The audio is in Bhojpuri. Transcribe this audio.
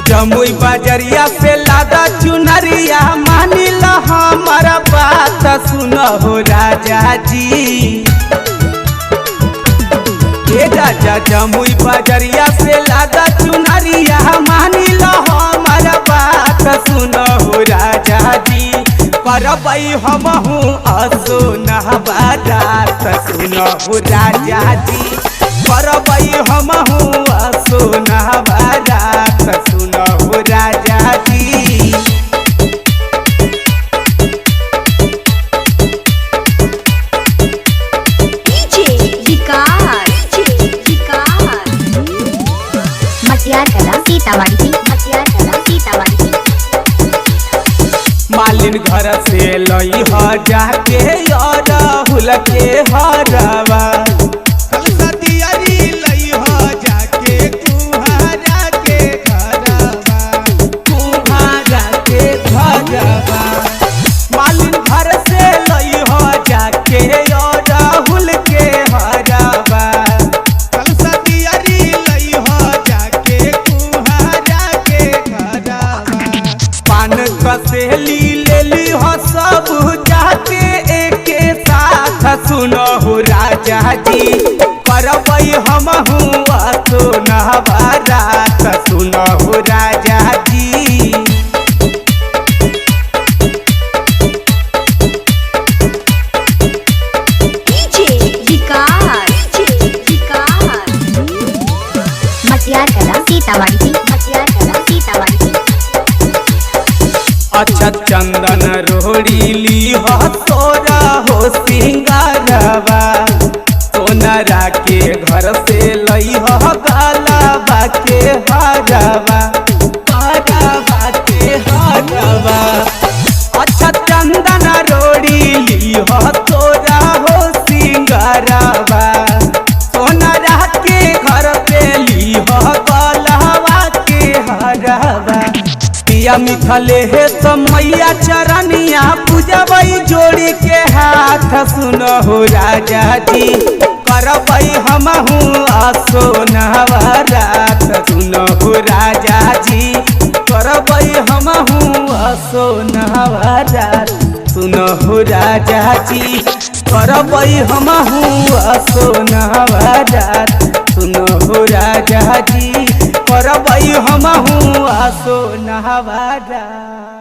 जमुई बजरिया से लादा चुनरिया मानिल हमारा बात सुनो राजा जी। राजा जमुई बजरिया से लादा चुनरिया मानिल हमारा बात सुनो राजा जी। करबई हमहू असो नहबारात सुनो राजा जी। करबई हमहू असो नहबारात सुनो राजा जी। मालिन घर से लई ह जाके राहुल के हरवा लई ह जाके कुहारा के घरवा कुहारा के घरवा। मालिन घर से लई ह जाके राहुल के हरवा लई ह जाके कुहारा के घरवा। पान कसेली लेली हो सब जाके एके साथ सुनो राजा जी। करबई हमहू असो नहबारात सुनो राजा जी। अच्छा चंदन रोड़ी ली हो तोरा हो सिंगारवा सोनरा के घर से लई हो गलबा के हरवा गलबा के हरवा। अच्छा चंदन रोड़ी ली हो तोरा हो सिंगारवा सोनरा के घर पे ली हो गलबा के हरवा। मिथलेश मैया चरनिया पूजबई जोड़ी के हाथ सुनो राजा जी। करबई हमहू असो नहबारात सुनो राजा जी। करबई हमहू असो नहबारात सुनो राजा जी। करबई हमहू असो नहबारात सुनो राजा जी। करबई हमहू असो नहबारात।